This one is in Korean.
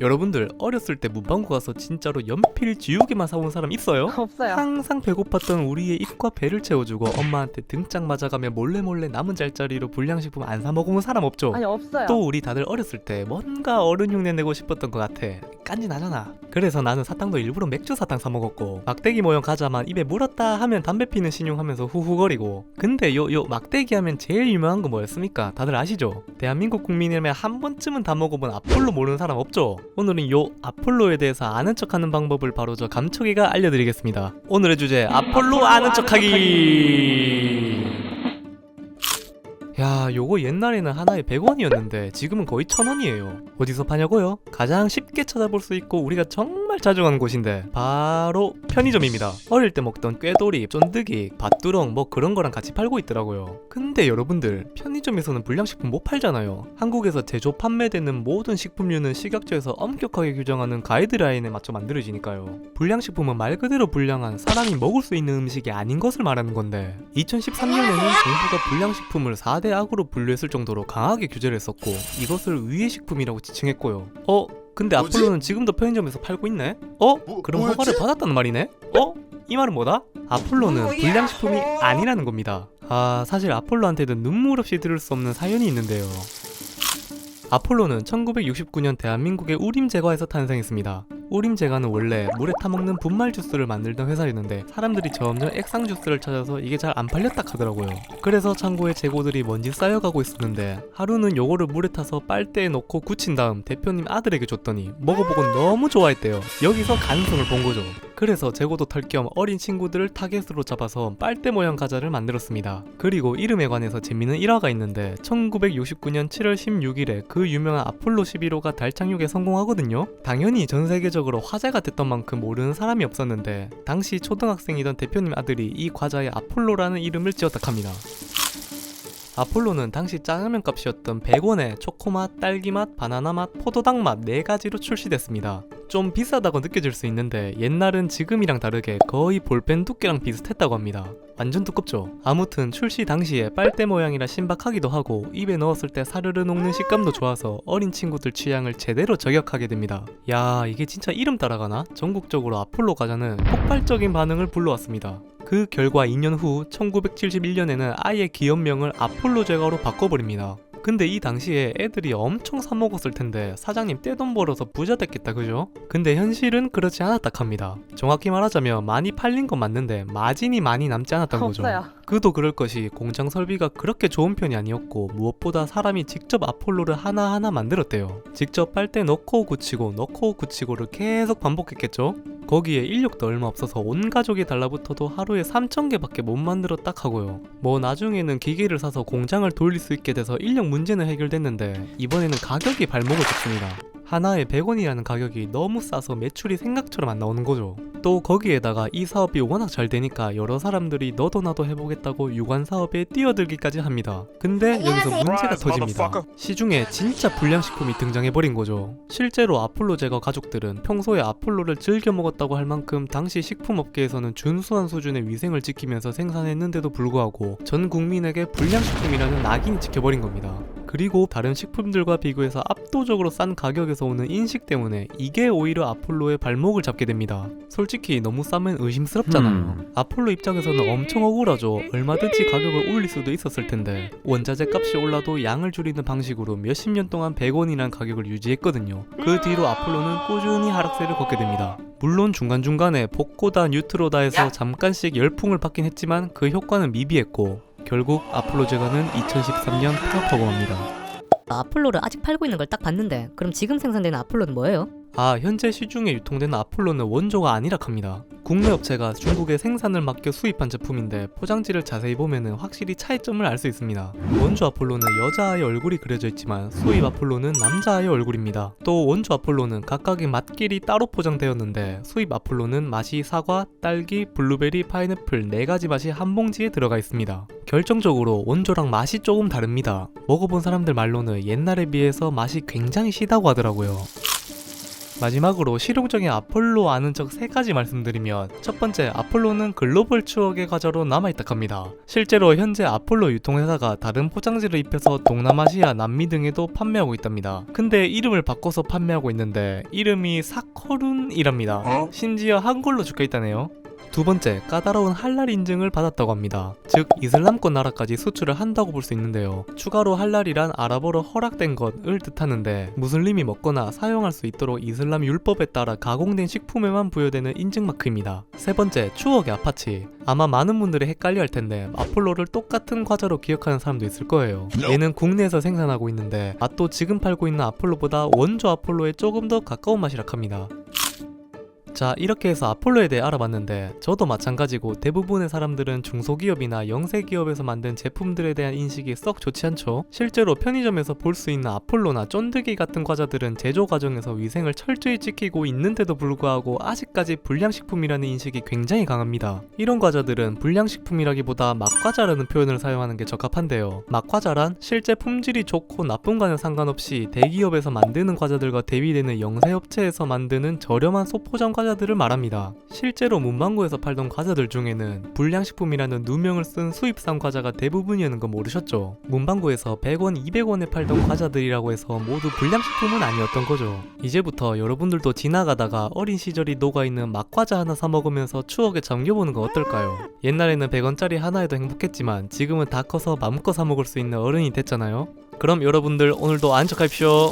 여러분들 어렸을 때 문방구 가서 진짜로 연필 지우개만 사온 사람 있어요? 없어요. 항상 배고팠던 우리의 입과 배를 채워주고 엄마한테 등짝 맞아가며 몰래 남은 짤짜리로 불량식품 안 사 먹어본 사람 없죠? 아니 없어요. 또 우리 다들 어렸을 때 뭔가 어른 흉내 내고 싶었던 것 같아. 깐지나잖아. 그래서 나는 사탕도 일부러 맥주 사탕 사 먹었고, 막대기 모형 과자만 입에 물었다 하면 담배 피는 신용하면서 후후거리고. 근데 요 막대기 하면 제일 유명한 거 뭐였습니까? 다들 아시죠? 대한민국 국민이라면 한 번쯤은 다 먹어본 아폴로 모르는 사람 없죠? 오늘은 요 아폴로에 대해서 아는 척하는 방법을 바로 저 감초기가 알려드리겠습니다. 오늘의 주제 아폴로 아는 척하기. 야, 요거 옛날에는 하나에 100원이었는데 지금은 거의 1000원이에요. 어디서 파냐고요? 가장 쉽게 찾아볼 수 있고 우리가 정말 자주 가는 곳인데 바로 편의점입니다. 어릴 때 먹던 꾀돌이, 쫀득이, 밭두렁 뭐 그런 거랑 같이 팔고 있더라고요. 근데 여러분들, 편의점에서는 불량식품 못 팔잖아요. 한국에서 제조 판매되는 모든 식품류는 식약처에서 엄격하게 규정하는 가이드라인에 맞춰 만들어지니까요. 불량식품은 말 그대로 불량한, 사람이 먹을 수 있는 음식이 아닌 것을 말하는 건데, 2013년에는 정부가 불량식품을 4대 악으로 분류했을 정도로 강하게 규제를 했었고, 이것을 위해식품이라고 지칭했고요. 근데 뭐지? 아폴로는 지금도 편의점에서 팔고 있네? 그럼 뭐였지? 허가를 받았다는 말이네? 이 말은 뭐다? 아폴로는 불량식품이 아니라는 겁니다. 사실 아폴로한테는 눈물 없이 들을 수 없는 사연이 있는데요. 아폴로는 1969년 대한민국의 우림제과에서 탄생했습니다. 우림제과는 원래 물에 타먹는 분말 주스를 만들던 회사였는데, 사람들이 점점 액상 주스를 찾아서 이게 잘 안 팔렸다 하더라고요. 그래서 창고에 재고들이 먼지 쌓여가고 있었는데, 하루는 요거를 물에 타서 빨대에 넣고 굳힌 다음 대표님 아들에게 줬더니 먹어보고 너무 좋아했대요. 여기서 가능성을 본 거죠. 그래서 재고도 털 겸 어린 친구들을 타겟으로 잡아서 빨대 모양 과자를 만들었습니다. 그리고 이름에 관해서 재미있는 일화가 있는데, 1969년 7월 16일에 그 유명한 아폴로 11호가 달 착륙에 성공하거든요. 당연히 전 세계적으로 화제가 됐던 만큼 모르는 사람이 없었는데, 당시 초등학생이던 대표님 아들이 이 과자에 아폴로라는 이름을 지었다 합니다. 아폴로는 당시 짜장면 값이었던 100원에 초코맛, 딸기맛, 바나나맛, 포도당 맛 4가지로 출시됐습니다. 좀 비싸다고 느껴질 수 있는데 옛날은 지금이랑 다르게 거의 볼펜 두께랑 비슷했다고 합니다. 완전 두껍죠? 아무튼 출시 당시에 빨대 모양이라 신박하기도 하고, 입에 넣었을 때 사르르 녹는 식감도 좋아서 어린 친구들 취향을 제대로 저격하게 됩니다. 야, 이게 진짜 이름 따라가나? 전국적으로 아폴로 과자는 폭발적인 반응을 불러왔습니다. 그 결과 2년 후 1971년에는 아예 기업명을 아폴로 제과로 바꿔버립니다. 근데 이 당시에 애들이 엄청 사 먹었을 텐데 사장님 떼돈 벌어서 부자 됐겠다, 그죠? 근데 현실은 그렇지 않았다 합니다. 정확히 말하자면 많이 팔린 건 맞는데 마진이 많이 남지 않았던 거죠. 없어요. 그도 그럴 것이 공장 설비가 그렇게 좋은 편이 아니었고, 무엇보다 사람이 직접 아폴로를 하나하나 만들었대요. 직접 빨대 넣고 굳히고를 계속 반복했겠죠? 거기에 인력도 얼마 없어서 온 가족이 달라붙어도 하루에 3,000개밖에 못 만들었다 하고요. 뭐 나중에는 기계를 사서 공장을 돌릴 수 있게 돼서 인력 문제는 해결됐는데, 이번에는 가격이 발목을 잡습니다. 하나에 100원이라는 가격이 너무 싸서 매출이 생각처럼 안 나오는 거죠. 또 거기에다가 이 사업이 워낙 잘 되니까 여러 사람들이 너도 나도 해보겠다고 유관 사업에 뛰어들기까지 합니다. 근데 여기서 문제가 터집니다. 시중에 진짜 불량식품이 등장해버린 거죠. 실제로 아폴로 제과 가족들은 평소에 아폴로를 즐겨 먹었다고 할 만큼 당시 식품업계에서는 준수한 수준의 위생을 지키면서 생산했는데도 불구하고 전 국민에게 불량식품이라는 낙인이 찍혀버린 겁니다. 그리고 다른 식품들과 비교해서 압도적으로 싼 가격에서 오는 인식 때문에 이게 오히려 아폴로의 발목을 잡게 됩니다. 솔직히 너무 싸면 의심스럽잖아요. 아폴로 입장에서는 엄청 억울하죠. 얼마든지 가격을 올릴 수도 있었을 텐데, 원자재 값이 올라도 양을 줄이는 방식으로 몇십 년 동안 100원이라는 가격을 유지했거든요. 그 뒤로 아폴로는 꾸준히 하락세를 걷게 됩니다. 물론 중간중간에 복고다 뉴트로다에서 잠깐씩 열풍을 받긴 했지만 그 효과는 미비했고, 결국 아폴로 제과는 2013년 폐업하고 맙니다. 아폴로를 아직 팔고 있는 걸 딱 봤는데, 그럼 지금 생산되는 아폴로는 뭐예요? 현재 시중에 유통되는 아폴로는 원조가 아니라 합니다. 국내 업체가 중국에 생산을 맡겨 수입한 제품인데, 포장지를 자세히 보면 확실히 차이점을 알 수 있습니다. 원조 아폴로는 여자아이의 얼굴이 그려져 있지만 수입 아폴로는 남자아이의 얼굴입니다. 또 원조 아폴로는 각각의 맛끼리 따로 포장되었는데, 수입 아폴로는 맛이 사과, 딸기, 블루베리, 파인애플 4가지 맛이 한 봉지에 들어가 있습니다. 결정적으로 원조랑 맛이 조금 다릅니다. 먹어본 사람들 말로는 옛날에 비해서 맛이 굉장히 시다고 하더라고요. 마지막으로 실용적인 아폴로 아는 척 3가지 말씀드리면, 첫 번째, 아폴로는 글로벌 추억의 과자로 남아있다 합니다. 실제로 현재 아폴로 유통회사가 다른 포장지를 입혀서 동남아시아, 남미 등에도 판매하고 있답니다. 근데 이름을 바꿔서 판매하고 있는데 이름이 사커룬이랍니다. 심지어 한글로 적혀있다네요. 두 번째, 까다로운 할랄 인증을 받았다고 합니다. 즉 이슬람권 나라까지 수출을 한다고 볼 수 있는데요. 추가로 할랄이란 아랍어로 허락된 것을 뜻하는데, 무슬림이 먹거나 사용할 수 있도록 이슬람 율법에 따라 가공된 식품에만 부여되는 인증마크입니다. 세 번째, 추억의 아파치. 아마 많은 분들이 헷갈려 할 텐데 아폴로를 똑같은 과자로 기억하는 사람도 있을 거예요. 얘는 국내에서 생산하고 있는데 맛도 지금 팔고 있는 아폴로보다 원조 아폴로에 조금 더 가까운 맛이라 합니다. 자, 이렇게 해서 아폴로에 대해 알아봤는데, 저도 마찬가지고 대부분의 사람들은 중소기업이나 영세기업에서 만든 제품들에 대한 인식이 썩 좋지 않죠? 실제로 편의점에서 볼 수 있는 아폴로나 쫀득이 같은 과자들은 제조 과정에서 위생을 철저히 지키고 있는데도 불구하고 아직까지 불량식품이라는 인식이 굉장히 강합니다. 이런 과자들은 불량식품이라기보다 막과자라는 표현을 사용하는 게 적합한데요. 막과자란 실제 품질이 좋고 나쁨과는 상관없이 대기업에서 만드는 과자들과 대비되는 영세업체에서 만드는 저렴한 소포장 과자들을 말합니다. 실제로 문방구에서 팔던 과자들 중에는 불량식품이라는 누명을 쓴 수입산 과자가 대부분이었는 거 모르셨죠? 문방구에서 100원, 200원에 팔던 과자들이라고 해서 모두 불량식품은 아니었던 거죠. 이제부터 여러분들도 지나가다가 어린 시절이 녹아있는 막과자 하나 사 먹으면서 추억에 잠겨보는 건 어떨까요? 옛날에는 100원짜리 하나에도 행복했지만 지금은 다 커서 마음껏 사 먹을 수 있는 어른이 됐잖아요? 그럼 여러분들 오늘도 안전하십시오.